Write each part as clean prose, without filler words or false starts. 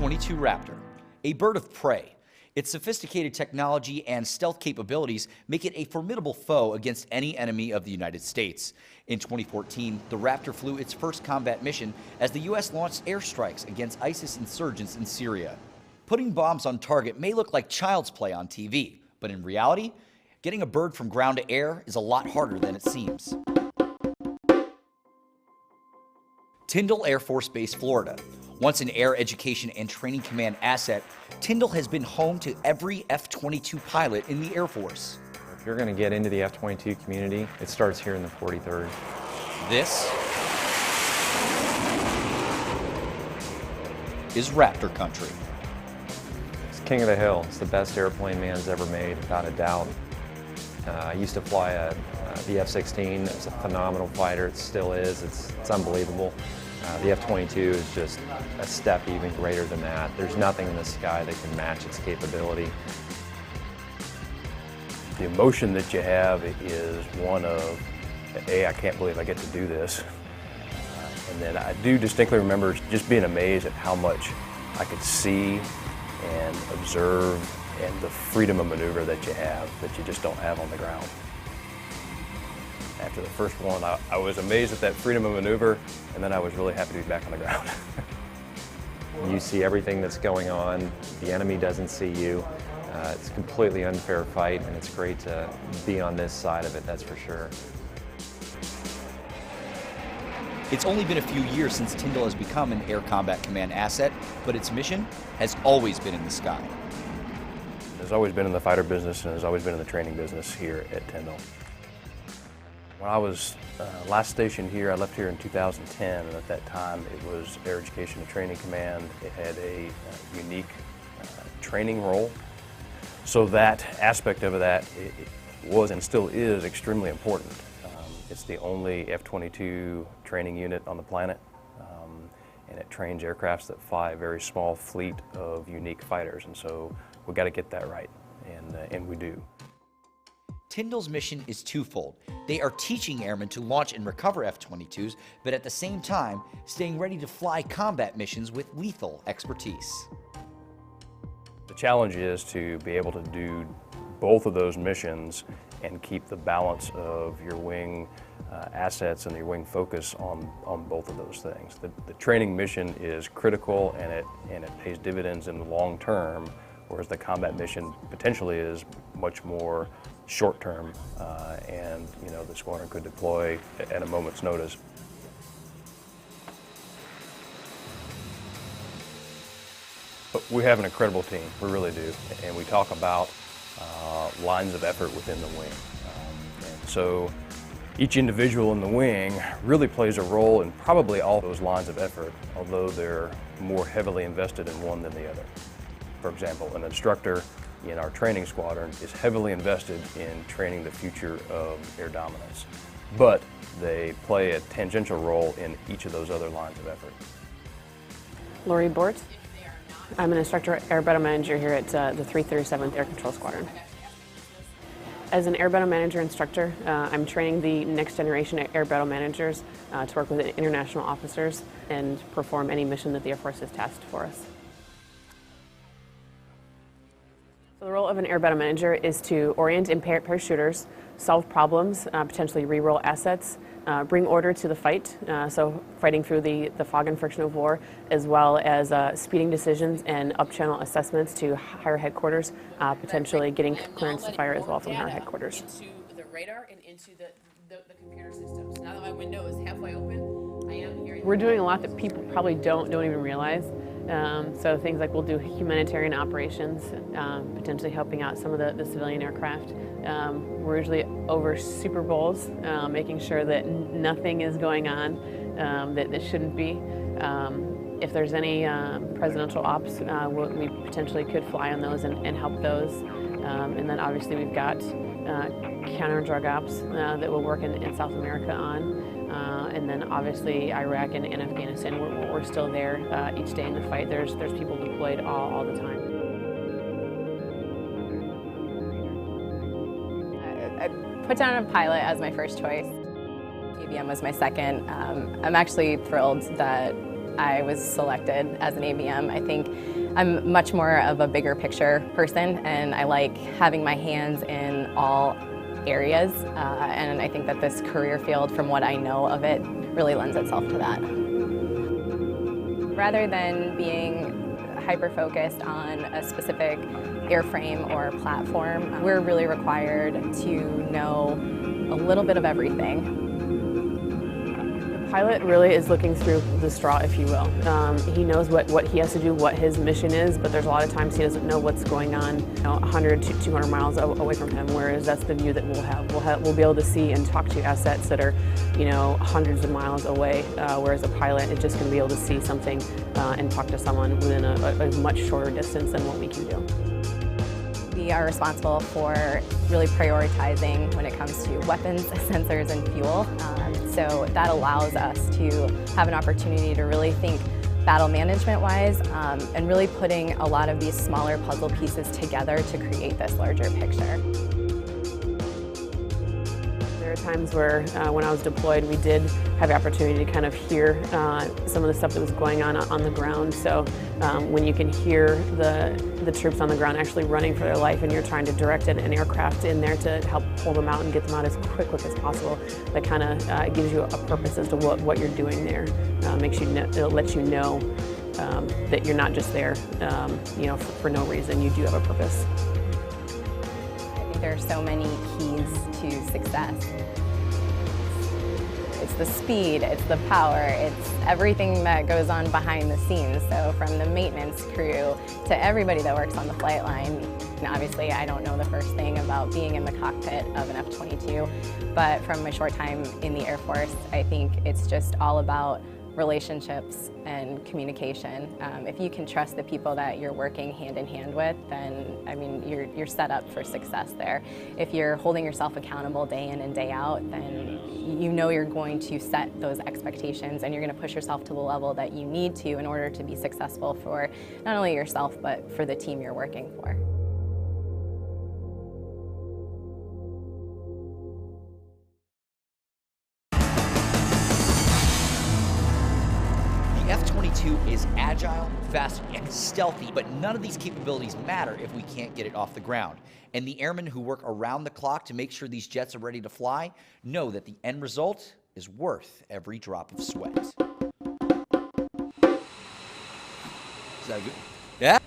F-22 Raptor, a bird of prey. Its sophisticated technology and stealth capabilities make it a formidable foe against any enemy of the United States. In 2014, the Raptor flew its first combat mission as the U.S. launched airstrikes against ISIS insurgents in Syria. Putting bombs on target may look like child's play on TV, but in reality, getting a bird from ground to air is a lot harder than it seems. Tyndall Air Force Base, Florida. Once an Air Education and Training Command asset, Tyndall has been home to every F-22 pilot in the Air Force. If you're going to get into the F-22 community, it starts here in the 43rd. This is Raptor country. It's king of the hill. It's the best airplane man's ever made, without a doubt. I used to fly the F-16. It's a phenomenal fighter. It still is. It's unbelievable. The F-22 is just a step even greater than that. There's nothing in the sky that can match its capability. The emotion that you have is one of, A, I can't believe I get to do this. And then I do distinctly remember just being amazed at how much I could see and observe, and the freedom of maneuver that you have that you just don't have on the ground. After the first one, I was amazed at that freedom of maneuver, and then I was really happy to be back on the ground. You see everything that's going on. The enemy doesn't see you. It's a completely unfair fight, and it's great to be on this side of it, that's for sure. It's only been a few years since Tyndall has become an Air Combat Command asset, but its mission has always been in the sky. It's always been in the fighter business, and has always been in the training business here at Tyndall. When I was last stationed here, I left here in 2010, and at that time it was Air Education and Training Command. It had a unique training role. So that aspect of that it was and still is extremely important. It's the only F-22 training unit on the planet, and it trains aircrafts that fly a very small fleet of unique fighters, and so we've got to get that right, and we do. Tyndall's mission is twofold. They are teaching airmen to launch and recover F-22s, but at the same time, staying ready to fly combat missions with lethal expertise. The challenge is to be able to do both of those missions and keep the balance of your wing assets and your wing focus on both of those things. The training mission is critical, and it pays dividends in the long term, whereas the combat mission potentially is much more short term, and the squadron could deploy at a moment's notice. But we have an incredible team, we really do, and we talk about lines of effort within the wing. And so each individual in the wing really plays a role in probably all those lines of effort, although they're more heavily invested in one than the other. For example, an instructor in our training squadron is heavily invested in training the future of air dominance, but they play a tangential role in each of those other lines of effort. Lori Bort. I'm an instructor air battle manager here at the 337th Air Control Squadron. As an air battle manager instructor, I'm training the next generation air battle managers to work with international officers and perform any mission that the Air Force has tasked for us. So the role of an air battle manager is to orient and pair shooters, solve problems, potentially re-roll assets, bring order to the fight, so fighting through the fog and friction of war, as well as speeding decisions and up-channel assessments to higher headquarters, potentially getting clearance to fire as well from higher headquarters. Into the radar and into the computer systems. Now that my window is halfway open, I am hearing... We're doing a lot that people probably don't even realize. So things like we'll do humanitarian operations, potentially helping out some of the civilian aircraft. We're usually over Super Bowls, making sure that nothing is going on that shouldn't be. If there's any presidential ops, we potentially could fly on those and help those. And then obviously we've got counter-drug ops that we'll work in South America on. And then obviously Iraq and Afghanistan, we're still there each day in the fight. There's people deployed all the time. I put down a pilot as my first choice. ABM was my second. I'm actually thrilled that I was selected as an ABM. I think I'm much more of a bigger picture person, and I like having my hands in all areas, and I think that this career field, from what I know of it, really lends itself to that. Rather than being hyper-focused on a specific airframe or platform, we're really required to know a little bit of everything. The pilot really is looking through the straw, if you will. He knows what he has to do, what his mission is, but there's a lot of times he doesn't know what's going on 100 to 200 miles away from him, whereas that's the view that we'll have. We'll be able to see and talk to assets that are, hundreds of miles away, whereas a pilot is just going to be able to see something and talk to someone within a much shorter distance than what we can do. We are responsible for really prioritizing when it comes to weapons, sensors, and fuel. So that allows us to have an opportunity to really think battle management-wise and really putting a lot of these smaller puzzle pieces together to create this larger picture. There are times where, when I was deployed, we did have the opportunity to kind of hear some of the stuff that was going on the ground. So when you can hear the troops on the ground actually running for their life, and you're trying to direct an aircraft in there to help pull them out and get them out as quick as possible, that kind of gives you a purpose as to what you're doing there. It'll let you know that you're not just there, for no reason. You do have a purpose. There are so many keys to success. It's the speed, it's the power, it's everything that goes on behind the scenes. So from the maintenance crew to everybody that works on the flight line. And obviously, I don't know the first thing about being in the cockpit of an F-22, but from my short time in the Air Force, I think it's just all about relationships and communication. If you can trust the people that you're working hand in hand with, then you're set up for success there. If you're holding yourself accountable day in and day out, then you're going to set those expectations, and you're going to push yourself to the level that you need to in order to be successful for not only yourself, but for the team you're working for. The F-22 is agile, fast, and stealthy, but none of these capabilities matter if we can't get it off the ground. And the airmen who work around the clock to make sure these jets are ready to fly know that the end result is worth every drop of sweat. Is that good? Yeah?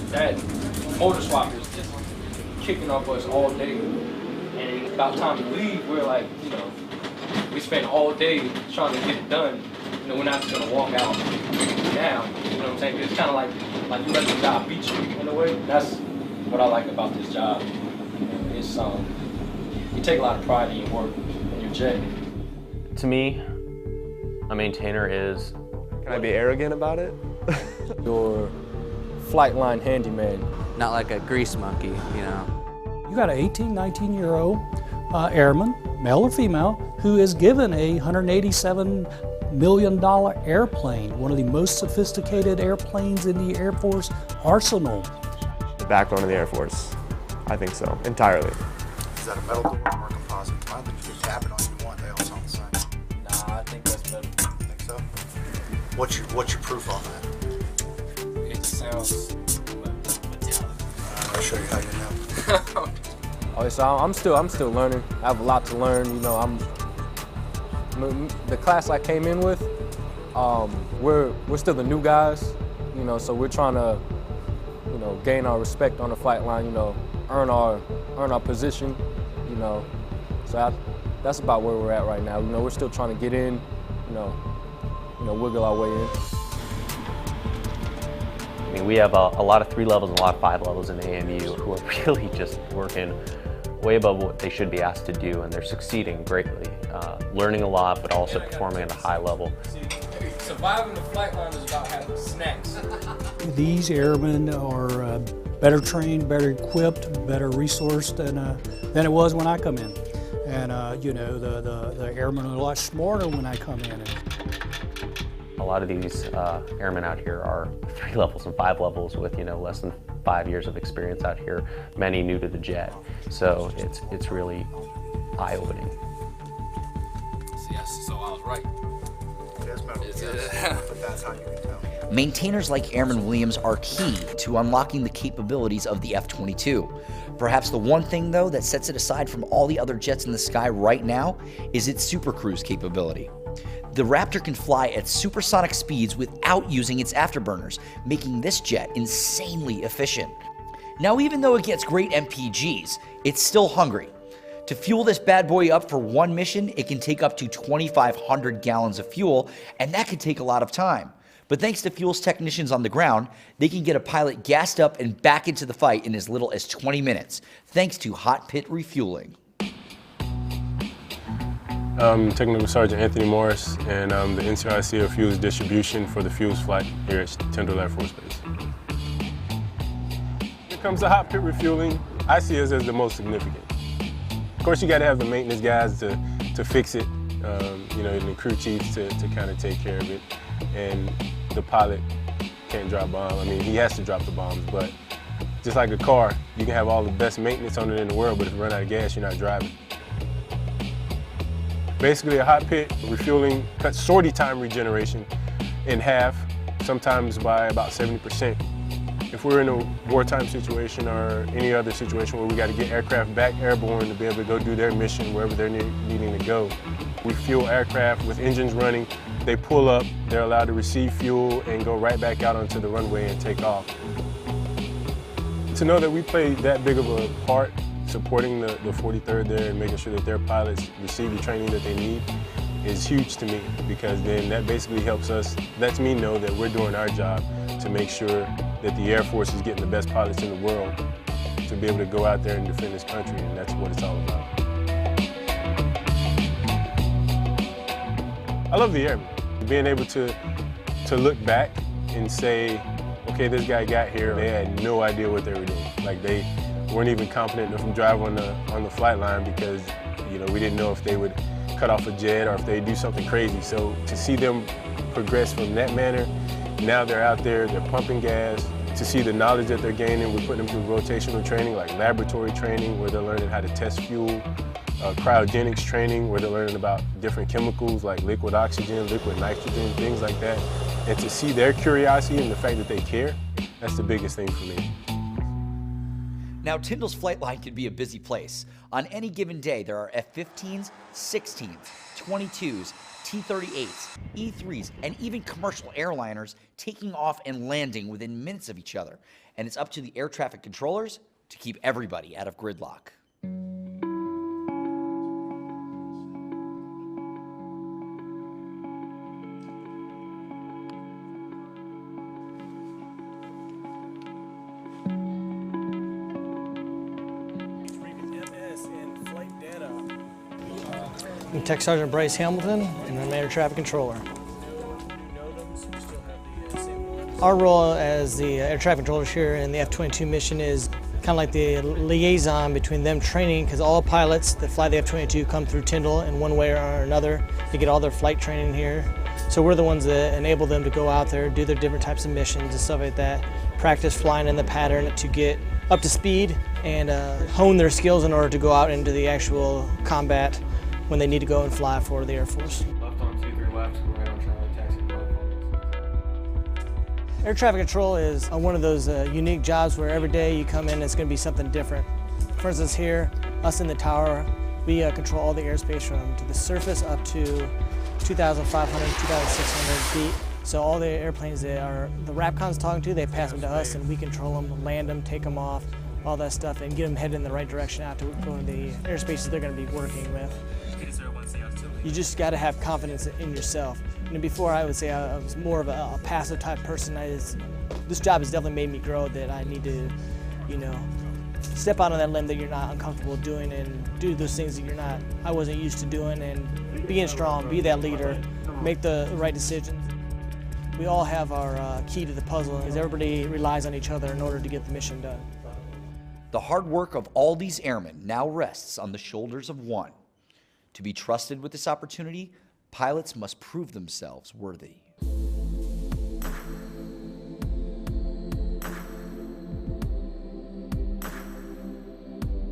That motor swap is just kicking off us all day. And about time to leave, we're like, we spent all day trying to get it done. We're not just gonna walk out now. You know what I'm saying? It's kind of like you let the job beat you in a way. That's what I like about this job. It's you take a lot of pride in your work and your jet. To me, a maintainer is. Can I be arrogant about it? Your flight line handyman. Not like a grease monkey, You got an 18, 19-year-old airman, male or female, who is given a $187 million airplane, one of the most sophisticated airplanes in the Air Force arsenal. The backbone of the Air Force. I think so, entirely. Is that a metal door or a composite? I don't think you can tap it on either one. They all sound the same. Nah, I think that's better. You think so? What's your proof on that? It sounds metallic. I'll show you how you know. Okay, so I'm still learning. I have a lot to learn. The class I came in with, we're still the new guys. So we're trying to, gain our respect on the flight line. Earn our position. So that's about where we're at right now. We're still trying to get in. Wiggle our way in. We have a lot of 3 levels and a lot of 5 levels in AMU who are really just working way above what they should be asked to do, and they're succeeding greatly, learning a lot, but also performing at a high level. Surviving the flight line is about having snacks. These airmen are better trained, better equipped, better resourced than it was when I come in. And the airmen are a lot smarter when I come in. A lot of these airmen out here are 3 levels and 5 levels with less than 5 years of experience out here, many new to the jet. So it's really eye-opening. Yes, so I was right. Yes, metal. Yes. But that's how you can tell. Maintainers like Airman Williams are key to unlocking the capabilities of the F-22. Perhaps the one thing, though, that sets it aside from all the other jets in the sky right now is its supercruise capability. The Raptor can fly at supersonic speeds without using its afterburners, making this jet insanely efficient. Now, even though it gets great MPGs, it's still hungry. To fuel this bad boy up for one mission, it can take up to 2,500 gallons of fuel, and that could take a lot of time. But thanks to fuels technicians on the ground, they can get a pilot gassed up and back into the fight in as little as 20 minutes, thanks to hot pit refueling. I'm Technical Sergeant Anthony Morris, and I'm the NCIC of Fuels Distribution for the Fuels Flight here at Tyndall Air Force Base. When it comes to hot pit refueling, I see us as the most significant. Of course, you got to have the maintenance guys to fix it, you know, and the crew chiefs to kind of take care of it. And the pilot can't drop bombs. I mean, he has to drop the bombs, but just like a car, you can have all the best maintenance on it in the world, but if you run out of gas, you're not driving. Basically, a hot pit refueling cuts sortie time regeneration in half, sometimes by about 70%. If we're in a wartime situation or any other situation where we got to get aircraft back airborne to be able to go do their mission wherever they're needing to go, we fuel aircraft with engines running. They pull up, they're allowed to receive fuel and go right back out onto the runway and take off. To know that we played that big of a part supporting the 43rd there and making sure that their pilots receive the training that they need is huge to me, because then that basically lets me know that we're doing our job to make sure that the Air Force is getting the best pilots in the world to be able to go out there and defend this country, and that's what it's all about. I love the Airmen. Being able to look back and say, okay, this guy got here, they had no idea what they were doing. Like, they weren't even confident enough to drive on the flight line because, you know, we didn't know if they would cut off a jet or if they do something crazy. So to see them progress from that manner, now they're out there, they're pumping gas. To see the knowledge that they're gaining, we're putting them through rotational training, like laboratory training, where they're learning how to test fuel, cryogenics training, where they're learning about different chemicals like liquid oxygen, liquid nitrogen, things like that. And to see their curiosity and the fact that they care, that's the biggest thing for me. Now, Tyndall's flight line can be a busy place. On any given day, there are F-15s, 16s, 22s, T-38s, E-3s, and even commercial airliners taking off and landing within minutes of each other. And it's up to the air traffic controllers to keep everybody out of gridlock. I'm Tech Sergeant Bryce Hamilton, and I'm Air Traffic Controller. Our role as the air traffic controllers here in the F-22 mission is kind of like the liaison between them training, because all pilots that fly the F-22 come through Tyndall in one way or another. They get all their flight training here. So we're the ones that enable them to go out there, do their different types of missions and stuff like that, practice flying in the pattern to get up to speed and hone their skills in order to go out into the actual combat when they need to go and fly for the Air Force. Left on 23 left, right on Charlie, taxi. Air traffic control is one of those unique jobs where every day you come in, it's going to be something different. For instance, here, us in the tower, we control all the airspace from to the surface up to 2,500, 2,600 feet. So all the airplanes that the RAPCON's talking to, they pass them to us, and we control them, land them, take them off, all that stuff, and get them headed in the right direction out to go to the airspaces they're going to be working with. You just got to have confidence in yourself. And before, I would say I was more of a passive type person. This job has definitely made me grow, that I need to, you know, step out on that limb that you're not uncomfortable doing and do those things that I wasn't used to doing, and being strong, be that leader, make the right decisions. We all have our key to the puzzle, because everybody relies on each other in order to get the mission done. The hard work of all these airmen now rests on the shoulders of one. To be trusted with this opportunity, pilots must prove themselves worthy.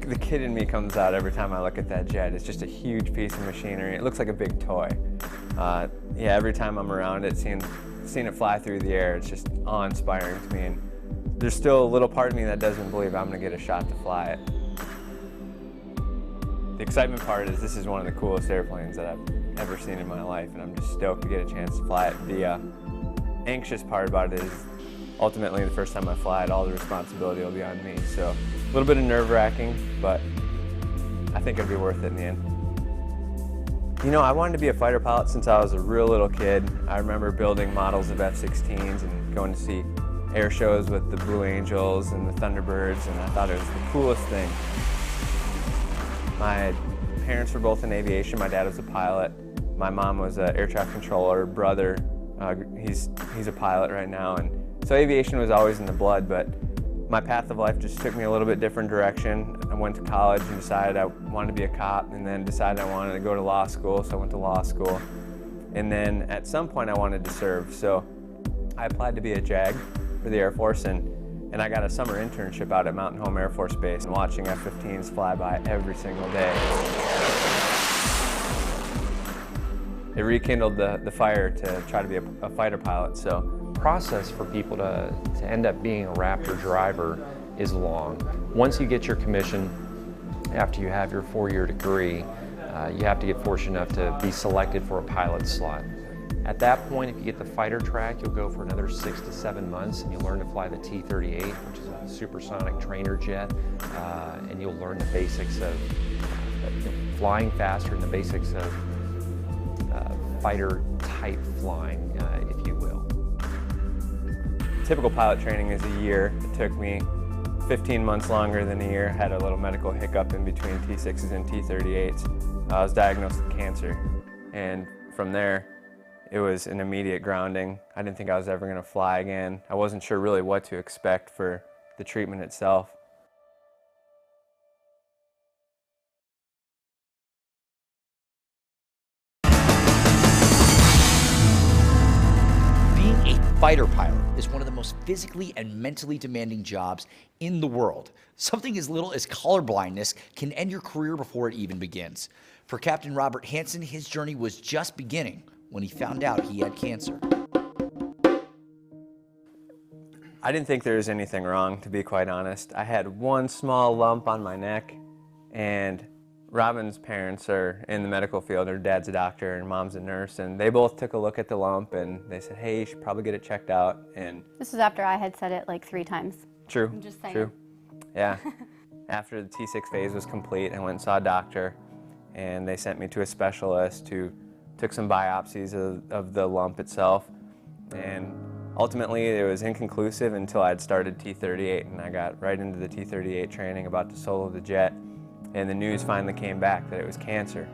The kid in me comes out every time I look at that jet. It's just a huge piece of machinery. It looks like a big toy. Yeah, every time I'm around it, seeing seeing it fly through the air, it's just awe-inspiring to me. And there's still a little part of me that doesn't believe I'm going to get a shot to fly it. The excitement part is this is one of the coolest airplanes that I've ever seen in my life, and I'm just stoked to get a chance to fly it. The anxious part about it is ultimately the first time I fly it, all the responsibility will be on me. So a little bit of nerve-wracking, but I think it'll be worth it in the end. You know, I wanted to be a fighter pilot since I was a real little kid. I remember building models of F-16s and going to see air shows with the Blue Angels and the Thunderbirds, and I thought it was the coolest thing. My parents were both in aviation. My dad was a pilot. My mom was an air traffic controller. Brother, he's a pilot right now, and so aviation was always in the blood, but my path of life just took me a little bit different direction. I went to college and decided I wanted to be a cop, and then decided I wanted to go to law school, so I went to law school. And then at some point I wanted to serve, so I applied to be a JAG for the Air Force, and I got a summer internship out at Mountain Home Air Force Base and watching F-15s fly by every single day. It rekindled the fire to try to be a fighter pilot. So process for people to end up being a Raptor driver is long. Once you get your commission, after you have your 4-year degree, you have to get fortunate enough to be selected for a pilot slot. At that point, if you get the fighter track, you'll go for another 6 to 7 months, and you'll learn to fly the T-38, which is a supersonic trainer jet, and you'll learn the basics of flying faster and the basics of fighter-type flying, if you will. Typical pilot training is a year. It took me 15 months longer than a year. Had a little medical hiccup in between T6s and T38s. I was diagnosed with cancer, and from there, it was an immediate grounding. I didn't think I was ever going to fly again. I wasn't sure really what to expect for the treatment itself. Fighter pilot is one of the most physically and mentally demanding jobs in the world. Something as little as colorblindness can end your career before it even begins. For Captain Robert Hansen, his journey was just beginning when he found out he had cancer. I didn't think there was anything wrong, to be quite honest. I had one small lump on my neck, and Robin's parents are in the medical field. Her dad's a doctor and mom's a nurse, and they both took a look at the lump and they said, hey, you should probably get it checked out. And this was after I had said it like 3 times. True, I'm just saying. True. Yeah. After the T6 phase was complete, I went and saw a doctor, and they sent me to a specialist who took some biopsies of the lump itself. And ultimately, it was inconclusive until I'd started T38, and I got right into the T38 training, about to solo the jet. And the news finally came back that it was cancer.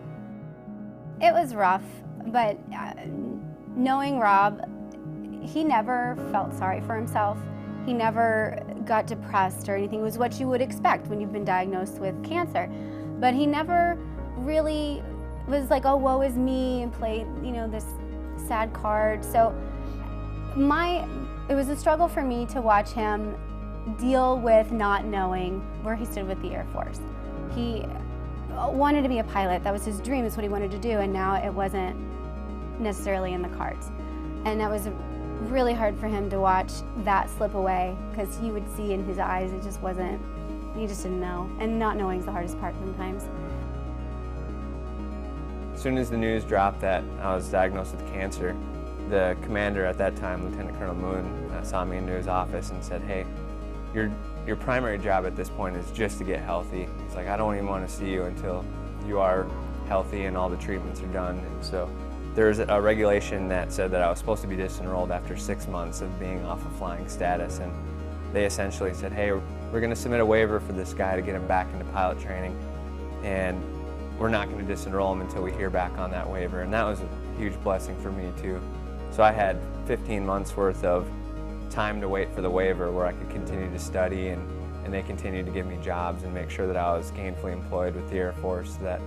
It was rough, but knowing Rob, he never felt sorry for himself. He never got depressed or anything. It was what you would expect when you've been diagnosed with cancer. But he never really was like, oh, woe is me, and played, you know, this sad card. So it was a struggle for me to watch him deal with not knowing where he stood with the Air Force. He wanted to be a pilot. That was his dream. That's what he wanted to do, and now it wasn't necessarily in the cards. And that was really hard for him to watch that slip away, because you would see in his eyes it just wasn't, he just didn't know. And not knowing is the hardest part sometimes. As soon as the news dropped that I was diagnosed with cancer, the commander at that time, Lieutenant Colonel Moon, saw me into his office and said, hey, your primary job at this point is just to get healthy. He's like, I don't even want to see you until you are healthy and all the treatments are done. And so there's a regulation that said that I was supposed to be disenrolled after 6 months of being off of flying status. And they essentially said, hey, we're going to submit a waiver for this guy to get him back into pilot training. And we're not going to disenroll him until we hear back on that waiver. And that was a huge blessing for me too. So I had 15 months worth of time to wait for the waiver where I could continue to study, and they continued to give me jobs and make sure that I was gainfully employed with the Air Force so that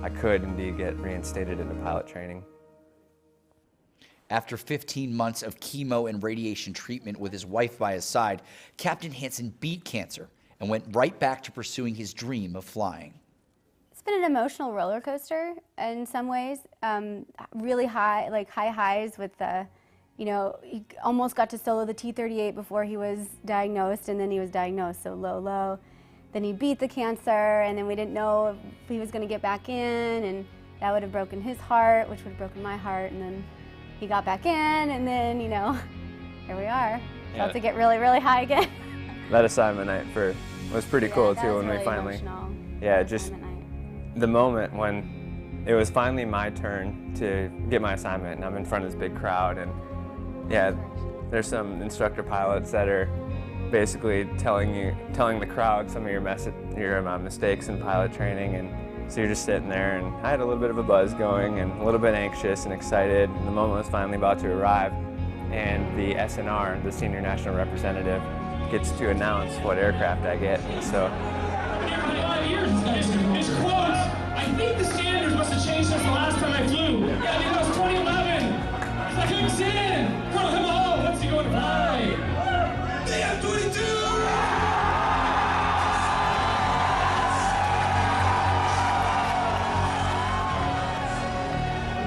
I could indeed get reinstated into pilot training. After 15 months of chemo and radiation treatment with his wife by his side, Captain Hansen beat cancer and went right back to pursuing his dream of flying. It's been an emotional roller coaster in some ways. Really high, like high highs with the You know, he almost got to solo the T-38 before he was diagnosed, and then he was diagnosed, so low. Then he beat the cancer, and then we didn't know if he was going to get back in, and that would have broken his heart, which would have broken my heart, and then he got back in, and then, you know, here we are. About to get really, really high again. That assignment night was pretty cool too when we finally, just the moment when it was finally my turn to get my assignment, and I'm in front of this big crowd, and there's some instructor pilots that are basically telling the crowd some of your mistakes in pilot training, and so you're just sitting there, and I had a little bit of a buzz going and a little bit anxious and excited, and the moment was finally about to arrive, and the SNR, the Senior National Representative, gets to announce what aircraft I get, and so. It's Kurtz. I think the standards must have changed since the last time I flew. Yeah, I think that was 2011. I couldn't sit in. Colonel, come on, what's he going to fly? The F-22!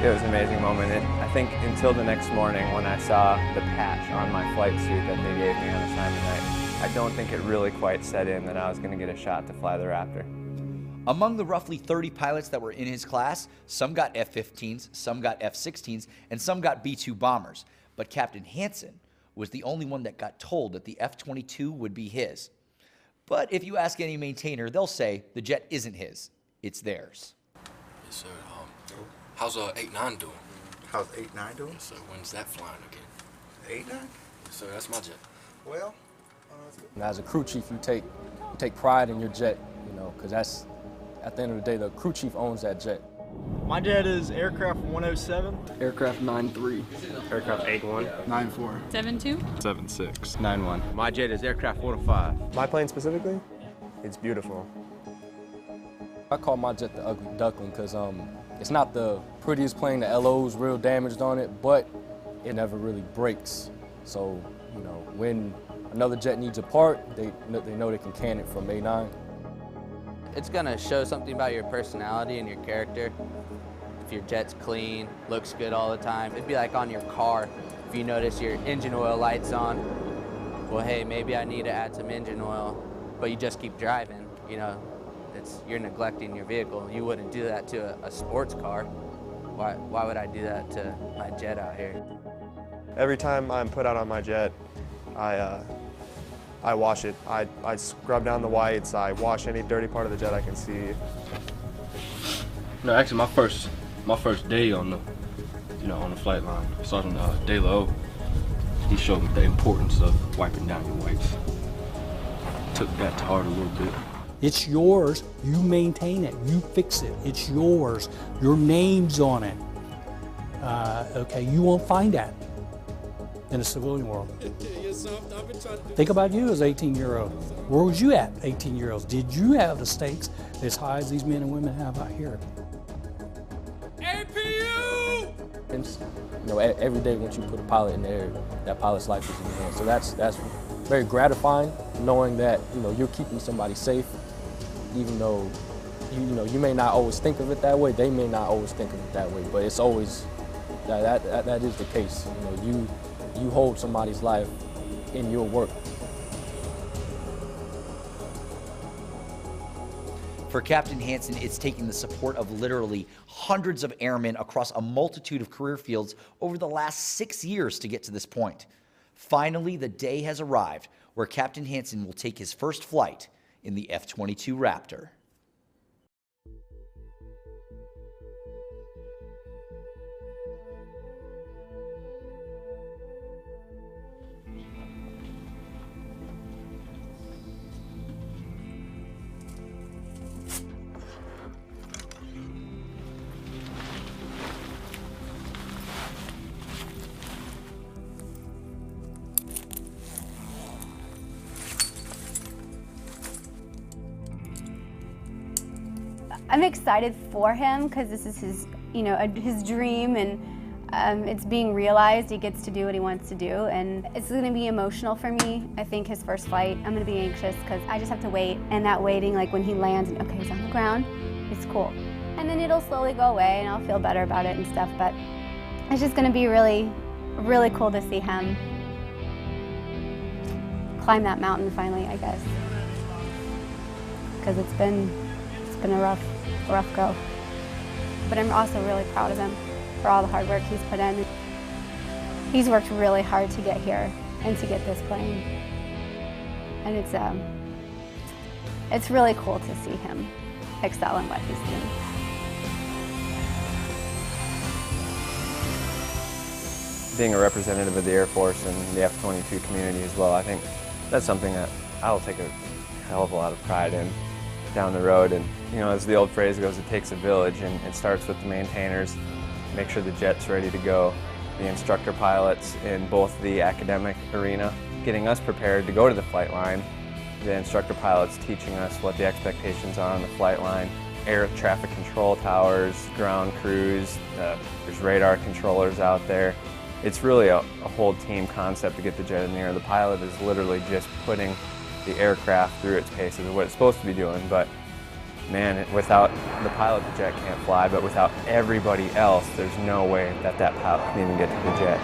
It was an amazing moment. I think until the next morning when I saw the patch on my flight suit that they gave me on assignment night, I don't think it really quite set in that I was going to get a shot to fly the Raptor. Among the roughly 30 pilots that were in his class, some got F-15s, some got F-16s, and some got B-2 bombers. But Captain Hansen was the only one that got told that the F-22 would be his. But if you ask any maintainer, they'll say the jet isn't his, it's theirs. Yes, sir. How's 8-9 doing? How's 8-9 doing? So when's that flying again? 8-9? So that's my jet. Well, and as a crew chief, you take pride in your jet, you know, because that's, at the end of the day, the crew chief owns that jet. My jet is aircraft 107. Aircraft 93. Aircraft 81. 94. 72. 76. 91. My jet is aircraft 105. My plane specifically, it's beautiful. I call my jet the ugly duckling because it's not the prettiest plane, the LO's real damaged on it, but it never really breaks. So, you know, when another jet needs a part, they know they can can it from A9. It's gonna show something about your personality and your character. If your jet's clean, looks good all the time. It'd be like on your car. If you notice your engine oil light's on, well, hey, maybe I need to add some engine oil, but you just keep driving, you know. You're neglecting your vehicle. You wouldn't do that to a sports car. Why would I do that to my jet out here? Every time I'm put out on my jet, I wash it. I scrub down the whites. I wash any dirty part of the jet I can see. No, actually, my first day on the flight line, Sergeant De La, he showed me the importance of wiping down your whites. Took that to heart a little bit. It's yours, you maintain it, you fix it, it's yours, your name's on it. Okay, you won't find that in the civilian world. Think about you as 18-year-old. Where was you at, 18-year-olds? Did you have the stakes as high as these men and women have out here? APU! And, you know, every day once you put a pilot in the air, that pilot's life is in your hands. So that's very gratifying, knowing that, you know, you're keeping somebody safe. Even though, you may not always think of it that way, they may not always think of it that way, but it's always, that is the case. You know, you hold somebody's life in your work. For Captain Hansen, it's taking the support of literally hundreds of airmen across a multitude of career fields over the last 6 years to get to this point. Finally, the day has arrived where Captain Hansen will take his first flight in the F-22 Raptor. I'm excited for him because this is his, his dream, and it's being realized. He gets to do what he wants to do, and it's going to be emotional for me. I think his first flight, I'm going to be anxious because I just have to wait, and that waiting, like when he lands, and okay, he's on the ground, it's cool. And then it'll slowly go away, and I'll feel better about it and stuff, but it's just going to be really really cool to see him climb that mountain finally, I guess, because it's been a rough go. But I'm also really proud of him for all the hard work he's put in. He's worked really hard to get here and to get this plane, and it's really cool to see him excel in what he's doing. Being a representative of the Air Force and the F-22 community as well, I think that's something that I'll take a hell of a lot of pride in down the road. And you know, as the old phrase goes, it takes a village, and it starts with the maintainers. Make sure the jet's ready to go. The instructor pilots in both the academic arena, getting us prepared to go to the flight line. The instructor pilots teaching us what the expectations are on the flight line. Air traffic control towers, ground crews, there's radar controllers out there. It's really a whole team concept to get the jet in the air. The pilot is literally just putting the aircraft through its paces of what it's supposed to be doing, but man, without the pilot, the jet can't fly, but without everybody else, there's no way that pilot can even get to the jet.